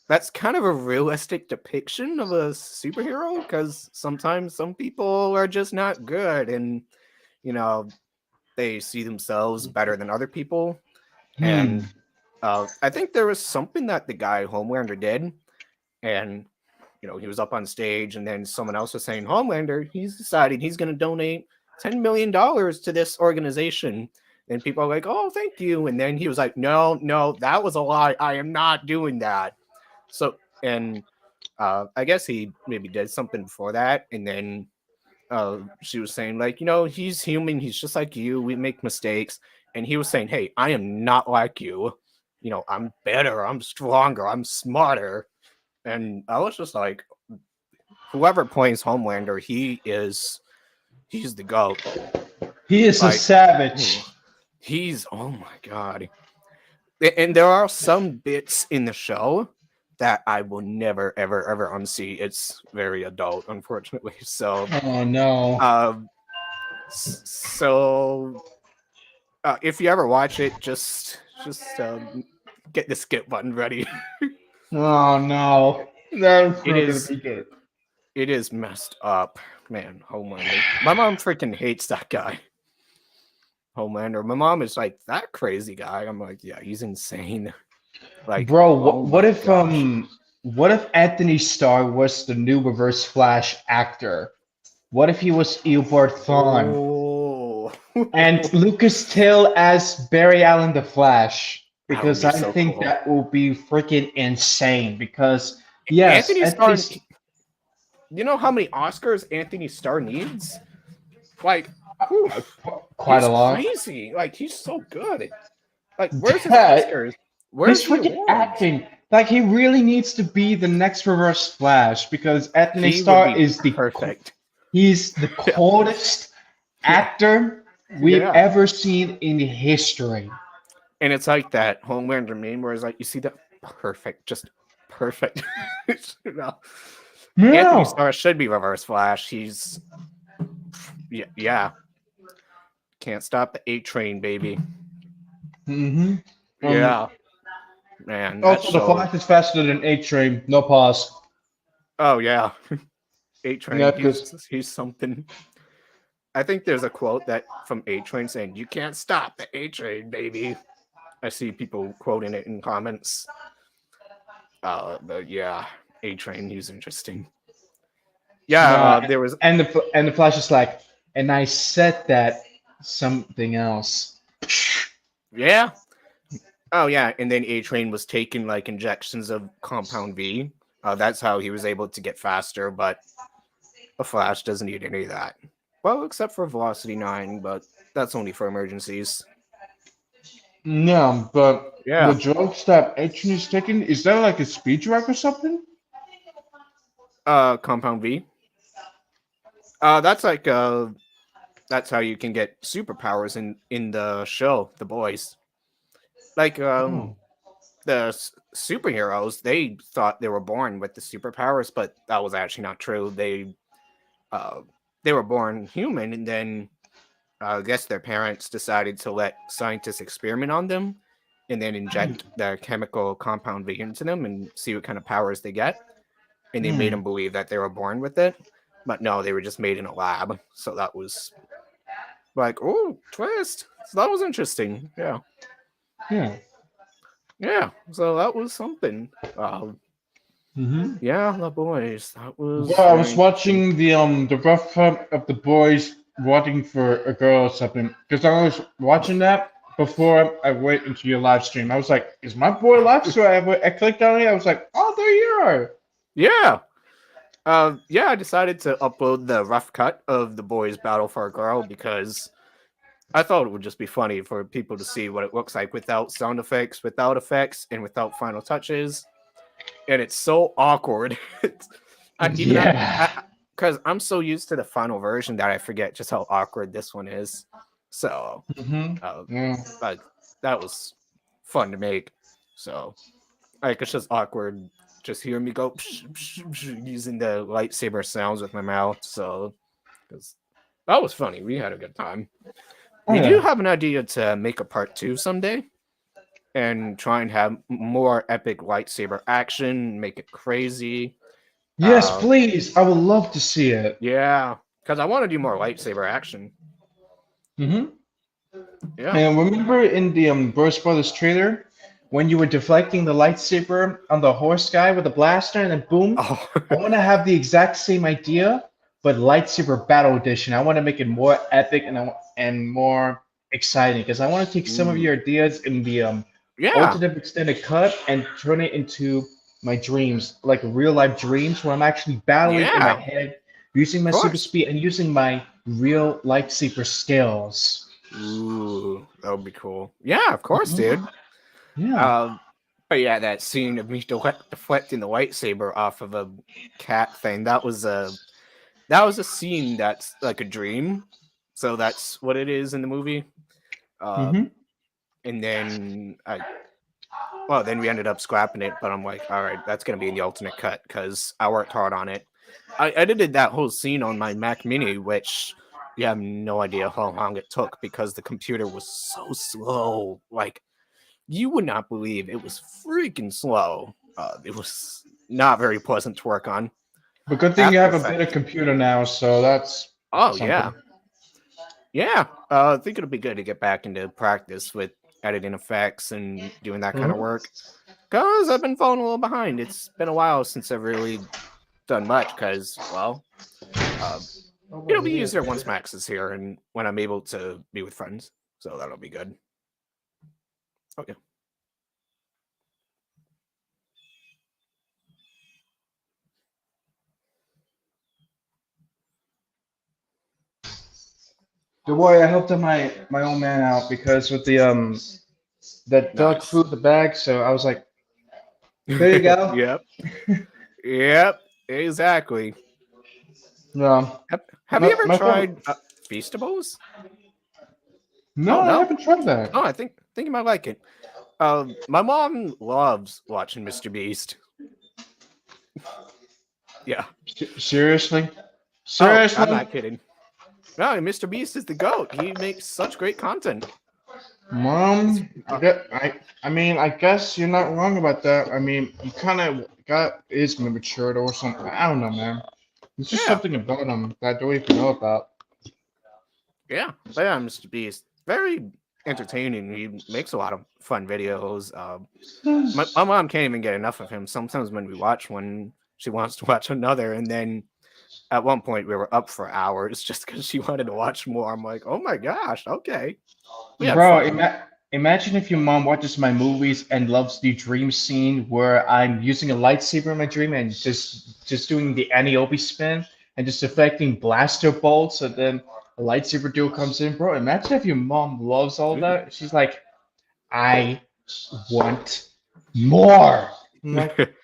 that's kind of a realistic depiction of a superhero, because sometimes some people are just not good, and you know they see themselves better than other people. Hmm. And I think there was something that the guy Homelander did, and he was up on stage, and then someone else was saying, Homelander, he's decided he's going to donate $10 million to this organization. And people are like, "Oh, thank you." And then he was like, "No, no, that was a lie. I am not doing that." So, and I guess he maybe did something before that, and then she was saying like, he's human. He's just like you. We make mistakes, and he was saying, "Hey, I am not like you. I'm better. I'm stronger. I'm smarter." And I was just like, whoever plays Homelander, he's the GOAT. He is a savage. He's, oh my god. And there are some bits in the show that I will never, ever, ever unsee. It's very adult, unfortunately. So, Oh no. If you ever watch it, just get the skip button ready. Oh no. That's not gonna be good. It is messed up, man. Homelander. My mom freaking hates that guy. Homelander. My mom is like, that crazy guy. I'm like, yeah, he's insane. Like, bro, oh what if gosh. what if Anthony Starr was the new Reverse Flash actor? What if he was Eobard Thawne Oh. and Lucas Till as Barry Allen the Flash? That would Because be I so think cool. that will be freaking insane. Because yes, Anthony Starr. You know how many Oscars Anthony Starr needs? Like, quite a lot. Crazy. Like, he's so good. Like, where's his Yeah, Oscars? Where's He's the freaking awards? acting. Like he really needs to be the next Reverse Flash because Anthony He would Starr be is perfect. He's the coldest actor we've Yeah. ever seen in history. And it's like that Homelander meme where it's like, you see that? Perfect. Just perfect. Anthony Starr should be Reverse Flash. He's yeah. Can't stop the A train, baby. Mm-hmm. Yeah. Man. Also, the Flash is faster than A Train. No pause. Oh yeah. A Train. Yeah, he's something. I think there's a quote that from A Train saying, "You can't stop the A Train, baby." I see people quoting it in comments. But yeah, A Train. He's interesting. Yeah, there was, and the Flash is like, and I said that something else. Yeah. Oh yeah, and then A Train was taking like injections of Compound V. That's how he was able to get faster. But a Flash doesn't need any of that. Well, except for Velocity 9, but that's only for emergencies. No, but Yeah. the drugs that A Train is taking, is that like a speed drug or something? Compound V. That's like that's how you can get superpowers in the show, The Boys. Like the superheroes, they thought they were born with the superpowers, but that was actually not true. They were born human, and then I guess their parents decided to let scientists experiment on them, and then inject the chemical compound V into them and see what kind of powers they get. And they made them believe that they were born with it, but no, they were just made in a lab. So that was like, oh, twist. So that was interesting. Yeah. Yeah. So that was something. Yeah, The Boys. That was. Well, I was watching the rough cut of The Boys wanting for a girl or something because I was watching that before I went into your live stream. I was like, "Is my boy live?" So I clicked on it. I was like, "Oh, there you are." Yeah. Yeah, I decided to upload the rough cut of The Boys Battle for a Girl because I thought it would just be funny for people to see what it looks like without sound effects, without effects, and without final touches. And it's so awkward. Because I'm so used to the final version that I forget just how awkward this one is. So, like, that was fun to make. So, like, it's just awkward just hearing me go psh, psh, psh, using the lightsaber sounds with my mouth. So, because that was funny. We had a good time. We do have an idea to make a part 2 someday and try and have more epic lightsaber action, make it crazy. Yes, please. I would love to see it. Yeah, because I want to do more lightsaber action. Yeah. And remember in the Bros Brothers trailer when you were deflecting the lightsaber on the horse guy with the blaster and then boom? Oh. I want to have the exact same idea, but lightsaber battle edition. I want to make it more epic and more exciting because I want to take some of Ooh. your ideas in the Yeah, ultimate extended cut and turn it into my dreams, like real life dreams, where I'm actually battling in my yeah, of head, using my super course. speed and using my real lightsaber skills. Ooh, that would be cool. Yeah, of course, Mhm. dude. Yeah. Um, but yeah, that scene of me deflecting the lightsaber off of a cat thing, that was a scene that's like a dream. So that's what it is in the movie. Uh, Hmm. and then then we ended up scrapping it, but I'm like, all right, that's gonna be in the alternate cut because I worked hard on it. I edited that whole scene on my Mac Mini, which you have no idea how long it took because the computer was so slow. Like you would not believe it was freaking slow. It was not very pleasant to work on. But good thing you After have a better Effects. computer now, so that's Oh yeah, something. yeah. I think it'll be good to get back into practice with editing effects and doing that kind of Hmm. work. Cause I've been falling a little behind. It's been a while since I've really done much. Cause uh, it'll be easier once Max is here and when I'm able to be with friends. So that'll be good. Okay. Don't worry, I helped my old man out because with the that dog Nice. food, the bag. So I was like, there you go. Yep. Yep. Exactly. No, Have you my, ever my phone. tried Feastables? No, Oh I no. haven't tried that. Oh, I think you might like it. My mom loves watching Mr. Beast. Yeah. Seriously, Oh, I'm seriously. not kidding. No, Mr. Beast is the goat. He makes such great content. It's I mean, I guess you're not wrong about that. I mean, he kind of got is matured or something. I don't know, man. It's just yeah, something about him that I don't even know about. yeah. But yeah, Mr. Beast, very entertaining. He makes a lot of fun videos. My mom can't even get enough of him. Sometimes when we watch one, she wants to watch another, and then at one point we were up for hours just because she wanted to watch more. I'm like, oh my gosh, okay. We had Bro, fun. imagine if your mom watches my movies and loves the dream scene where I'm using a lightsaber in my dream and just doing the Aniobi spin and just affecting blaster bolts, and then a lightsaber duel comes in, bro. Imagine if your mom loves all Ooh. that. She's like, I want more. I'm like,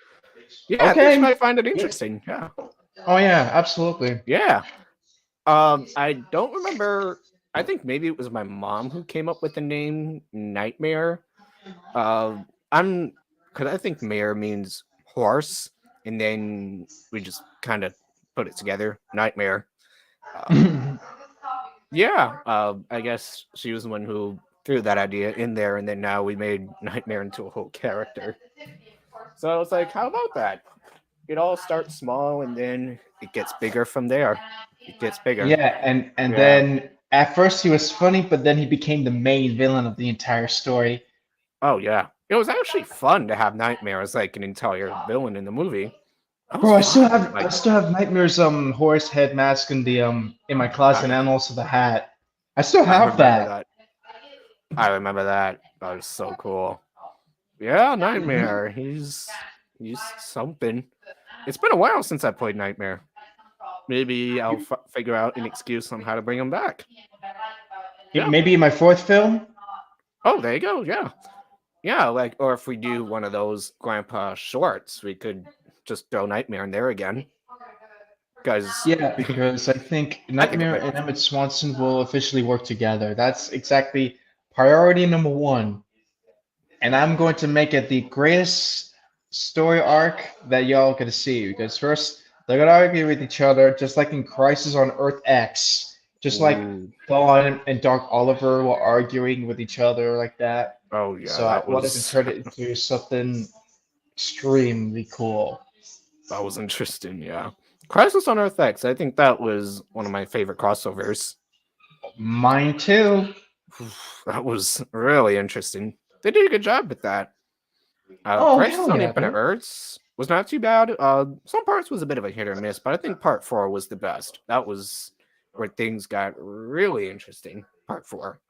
Yeah, I think she okay. might find it Yeah. interesting. Yeah. Oh yeah, absolutely. Yeah. I don't remember. I think maybe it was my mom who came up with the name Nightmare. Uh, I'm because I think mare means horse, and then we just kind of put it together, Nightmare. Uh, yeah, I guess she was the one who threw that idea in there, and then now we made Nightmare into a whole character. So I was like, how about that? It all starts small, and then it gets bigger from there. It gets bigger. Yeah, and Yeah. then at first he was funny, but then he became the main villain of the entire story. Oh yeah. It was actually fun to have Nightmare as like an entire villain in the movie. That was Bro, fun. I Like still have Nightmare's horse head mask in the in my closet I, and also the hat. I still I have remember that. that. I remember that. That was so cool. Yeah, Hmm. Nightmare. He's something. It's been a while since I played Nightmare. Maybe I'll figure out an excuse on how to bring him back. Yeah. Maybe in my fourth film. Oh, there you go. Yeah. Yeah, like or if we do one of those grandpa shorts, we could just throw Nightmare in there again. Because Yeah, because I think I think it Nightmare might be and fun. Emmett Swanson will officially work together. That's exactly priority number one. And I'm going to make it the greatest story arc that y'all gonna see. Because first, they're gonna argue with each other, just like in Crisis on Earth X. Just like Ooh. Dawn and Dark Oliver were arguing with each other like that. Oh yeah, So I that wanted to was turn it into something extremely cool. that was interesting. Yeah, Crisis on Earth X. I think that was one of my favorite crossovers. Mine too. That was really interesting. They did a good job with that. Oh Crisis hell on yeah, Infinite dude. Earths was not too bad. Some parts was a bit of a hit or miss, but I think part four was the best. That was where things got really interesting. Part four.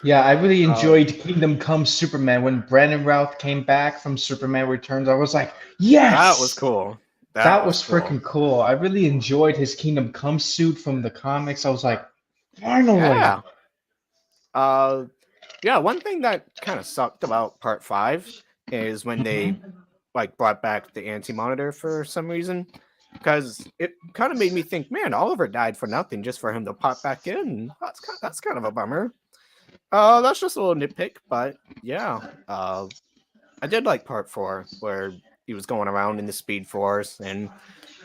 Yeah, I really Um, enjoyed Kingdom Come Superman when Brandon Routh came back from Superman Returns. I was like, that was yes, cool. That that was was cool. freaking cool. I really enjoyed his Kingdom Come suit from the comics. I was like, finally. Yeah. Uh, yeah. One thing that kind of sucked about Part 5 is when they Mhm. like brought back the anti-monitor for some reason, because it kind of made me think, man, Oliver died for nothing just for him to pop back in. That's kind of a bummer. That's just a little nitpick, but yeah. I did like Part 4 where he was going around in the Speed Force, and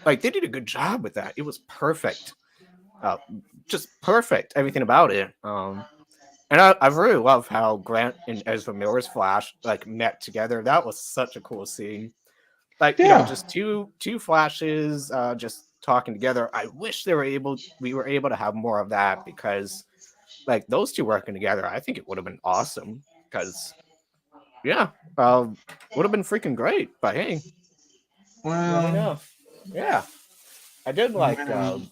like they did a good job with that. It was perfect. Uh, just perfect. Everything about it. And I really love how Grant and Ezra Miller's Flash like met together. That was such a cool scene. Like, Yeah. just two Flashes just talking together. I wish we were able to have more of that, because like those two working together, I think it would have been awesome. Because yeah, would have been freaking great. But hey, let me Well, know. Yeah, I did like man.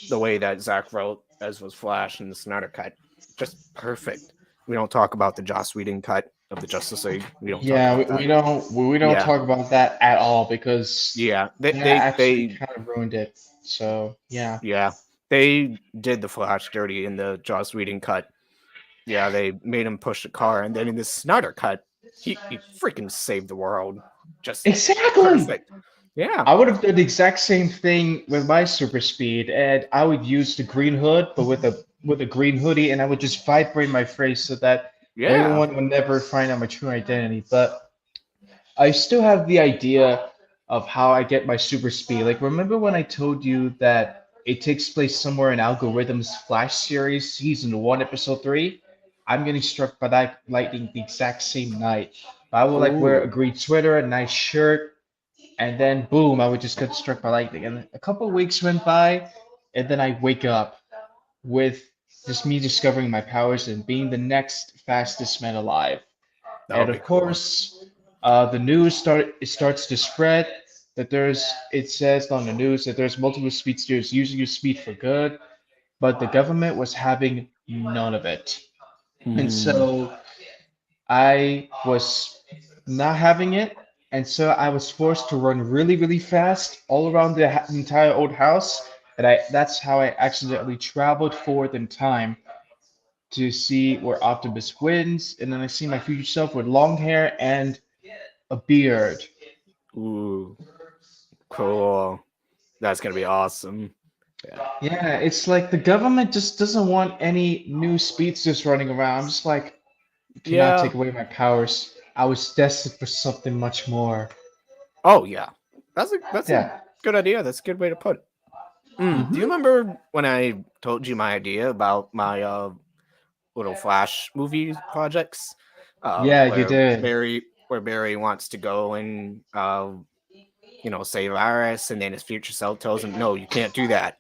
the way that Zach wrote Ezra's Flash in the Snyder cut. Just perfect. We don't talk about the Joss Whedon cut of the Justice League. We don't talk Yeah, about that. we don't Yeah, talk about that at all because yeah. that actually kind of ruined it. So yeah. Yeah, they did the Flash dirty in the Joss Whedon cut. Yeah, they made him push the car, and then in the Snyder cut, he freaking saved the world. Just Exactly. perfect. Yeah, I would have done the exact same thing with my super speed, and I would use the green hood, but with a green hoodie, and I would just vibrate my face so that yeah. everyone would never find out my true identity. But I still have the idea of how I get my super speed. Like, remember when I told you that it takes place somewhere in Algorithm's Flash series, season one, episode three? I'm getting struck by that lightning the exact same night. I will like wear a Ooh. green sweater, a nice shirt, and then boom, I would just get struck by lightning. And a couple of weeks went by, and then I wake up with just me discovering my powers and being the next fastest man alive. That And would be of cool. course, the news starts to spread that it says on the news that there's multiple speedsters using your speed for good, but the government was having none of it. And Hmm. so I was not having it, and so I was forced to run really, really fast all around the entire old house, and I that's how I accidentally traveled forward in time to see where Optimus wins, and then I see my future self with long hair and a beard. Ooh. Cool. That's gonna be awesome. Yeah. Yeah, it's like the government just doesn't want any new speedsters running around. I'm just like, you cannot take Yeah. away my powers. I was destined for something much more. Oh yeah. That's a Yeah. good idea. That's a good way to put it. Do you Hmm. remember when I told you my idea about my little Flash movie projects, Yeah, you did. where Barry wants to go and save Iris, and then his future self tells him, "No, you can't do that."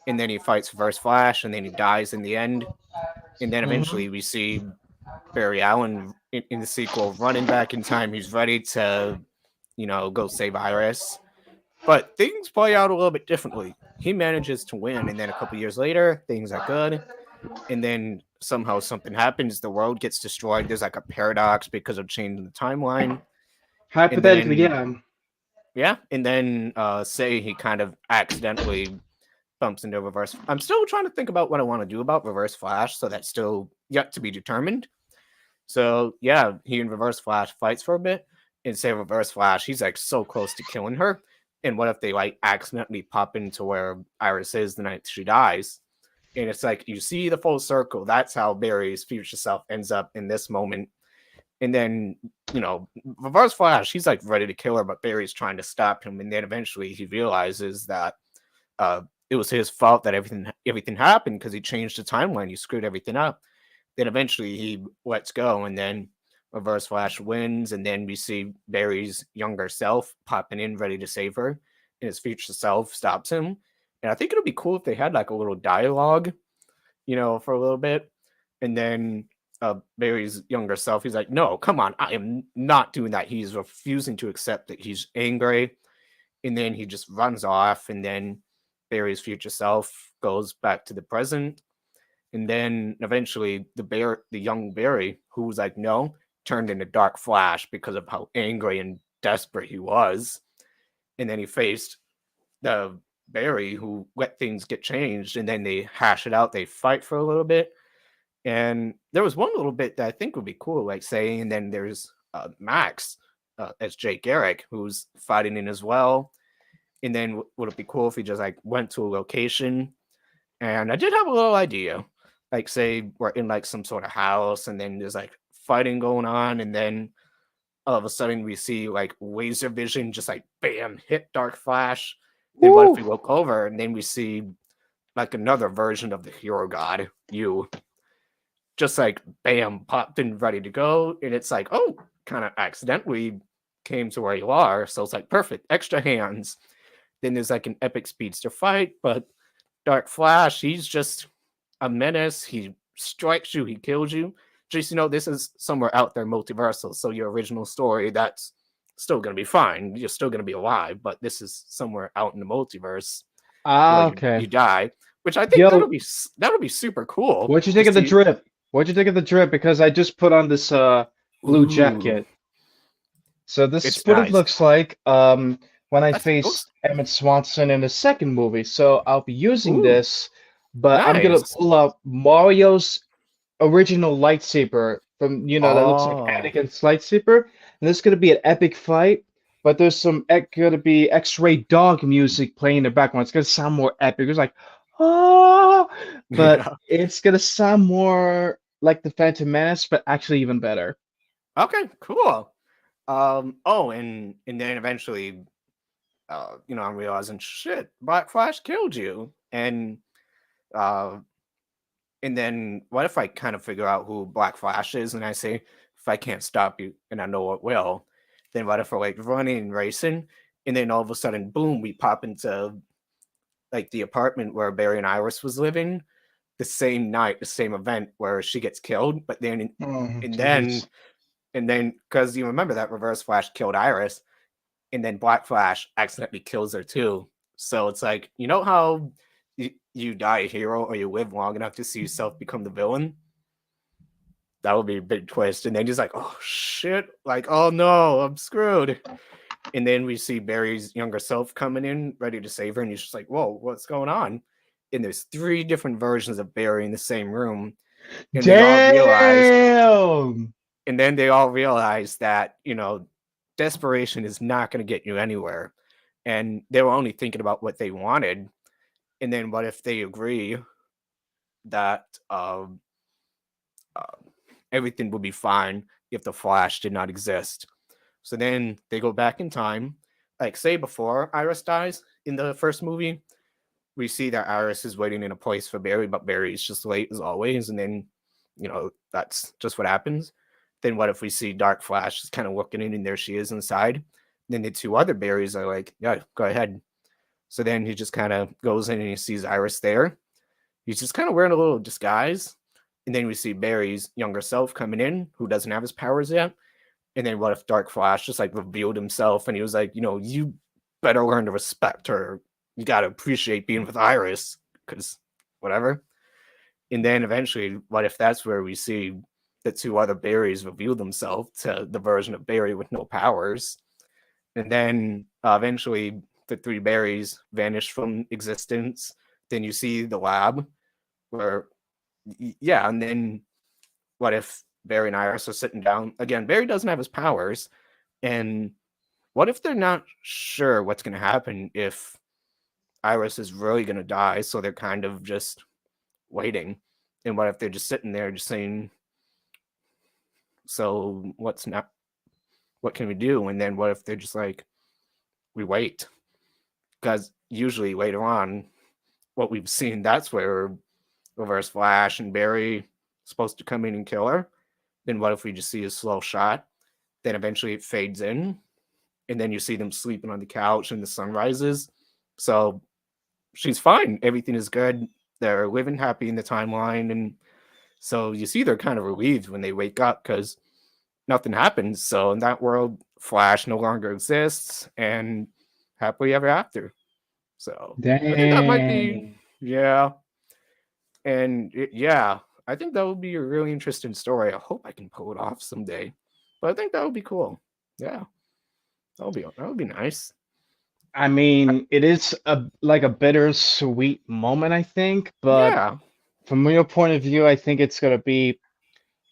And then he fights Reverse Flash, and then he dies in the end. And then Hmm. eventually we see Barry Allen in the sequel running back in time. He's ready to, go save Iris. But things play out a little bit differently. He manages to win, and then a couple years later, things are good, and then somehow something happens. The world gets destroyed. There's like a paradox because of changing the timeline, and Hypothetically, then yeah. yeah, and then say he kind of accidentally bumps into Reverse. I'm still trying to think about what I want to do about Reverse Flash, so that's still yet to be determined. So yeah, he and Reverse Flash fights for a bit, and say Reverse Flash, he's like so close to killing her. And what if they like accidentally pop into where Iris is the night she dies? And it's like you see the full circle. That's how Barry's future self ends up in this moment. And then, Reverse Flash, he's like ready to kill her, but Barry's trying to stop him. And then eventually he realizes that uh, it was his fault that everything happened because he changed the timeline. He screwed everything up. Then eventually he lets go, and then Reverse Flash wins, and then we see Barry's younger self popping in, ready to save her, and his future self stops him. And I think it would be cool if they had like a little dialogue, for a little bit, and then Barry's younger self, he's like, "No, come on, I am not doing that." He's refusing to accept that he's angry, and then he just runs off, and then Barry's future self goes back to the present, And then eventually the young Barry, who was like, no, turned into Dark Flash because of how angry and desperate he was. And then he faced the Barry who let things get changed, and then they hash it out. They fight for a little bit. And there was one little bit that I think would be cool, like saying, and then there's Max as Jake Garrick, who's fighting in as well. And then would it be cool if he just like went to a location? And I did have a little idea, like say we're in like some sort of house, and then there's like fighting going on, and then all of a sudden we see like laser vision just like bam hit Dark Flash. Then what if we look over and then we see like another version of the hero god, you just like bam popped in ready to go, and it's like, oh, kind of accidentally came to where you are, so it's like perfect, extra hands. Then there's like an epic speedster fight, but Dark Flash, he's just a menace. He strikes you, he kills you. Just, this is somewhere out there multiversal, so your original story, that's still going to be fine. You're still going to be alive, but this is somewhere out in the multiverse. Okay. You die, which I think that'll be super cool. What'd you think of the drip? What'd you think of the drip? Because I just put on this blue jacket. So this is what it looks like when I face Emmett Swanson in the second movie. So I'll be using this, but I'm gonna pull out Mario's original lightsaber from that looks like Anakin's lightsaber, and this is gonna be an epic fight. But there's some gonna be X-ray dog music playing in the background. It's gonna sound more epic. It's like, oh, but it's gonna sound more like the Phantom Menace, but actually even better. Okay, cool. And then eventually, I'm realizing, shit, Black Flash killed you, and then what if I kind of figure out who Black Flash is, and I say, if I can't stop you, and I know what will, then what if we're like running and racing, and then all of a sudden, boom, we pop into like the apartment where Barry and Iris was living, the same night, the same event where she gets killed, but then and then because you remember that Reverse Flash killed Iris, and then Black Flash accidentally kills her too. So it's like, how you die a hero or you live long enough to see yourself become the villain? That would be a big twist. And then he's like, oh shit, like, oh no, I'm screwed. And then we see Barry's younger self coming in, ready to save her, and he's just like, whoa, what's going on? And there's 3 different versions of Barry in the same room. And they all realize that, desperation is not going to get you anywhere. And they were only thinking about what they wanted. And then what if they agree that everything would be fine if the Flash did not exist? So then they go back in time. Like, say before Iris dies in the first movie, we see that Iris is waiting in a place for Barry, but Barry's just late as always. And then, that's just what happens. Then what if we see Dark Flash just kind of looking in, and there she is inside? Then the 2 other Barrys are like, yeah, go ahead. So then he just kind of goes in and he sees Iris there. He's just kind of wearing a little disguise. And then we see Barry's younger self coming in, who doesn't have his powers yet. And then what if Dark Flash just like revealed himself, and he was like, you better learn to respect her. You got to appreciate being with Iris, because whatever. And then eventually, what if that's where we see the 2 other Barrys reveal themselves to the version of Barry with no powers? And then eventually the 3 Barrys vanish from existence. Then you see the lab where, and then what if Barry and Iris are sitting down? Again, Barry doesn't have his powers. And what if they're not sure what's going to happen if Iris is really going to die? So they're kind of just waiting. And what if they're just sitting there just saying, so what can we do? And then what if they're just like, we wait? Because usually later on, what we've seen, that's where Reverse Flash and Barry supposed to come in and kill her. Then what if we just see a slow shot? Then eventually it fades in, and then you see them sleeping on the couch and the sun rises. So she's fine. Everything is good. They're living happy in the timeline. And so you see they're kind of relieved when they wake up because nothing happens. So in that world, Flash no longer exists, and happily ever after. So I think that might be, yeah. And yeah, I think that would be a really interesting story. I hope I can pull it off someday. But I think that would be cool. Yeah, that would be nice. I mean, it is like a bittersweet moment, I think, but Yeah, from your point of view, I think it's gonna be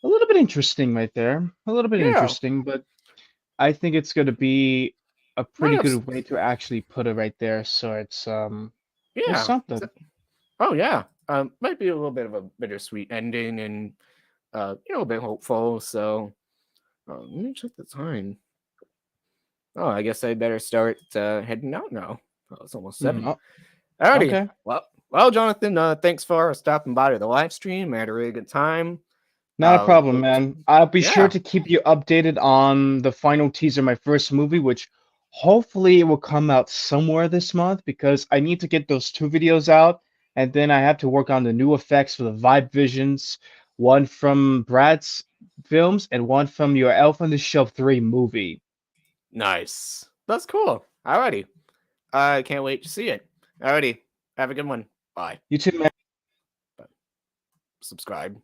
a little bit interesting right there. A little bit yeah. interesting, but I think it's gonna be a Might pretty have, good way to actually put it right there. So it's yeah. something. Oh yeah. Might be a little bit of a bittersweet ending and a bit hopeful. So let me check the time. Oh, I guess I better start heading out now. Oh, it's almost 7. Oh, Alrighty. okay. Well, Jonathan, thanks for stopping by to the live stream. I had a really good time. Not a problem, Hope to, man. I'll be sure yeah, to keep you updated on the final teaser of my first movie, which hopefully it will come out somewhere this month because I need to get those 2 videos out, and then I have to work on the new effects for the Vibe Visions, one from Brad's films and one from your Elf on the Shelf 3 movie. nice. That's cool. Alrighty. I can't wait to see it. Alrighty. Have a good one. Bye. You too, man. Bye. Subscribe.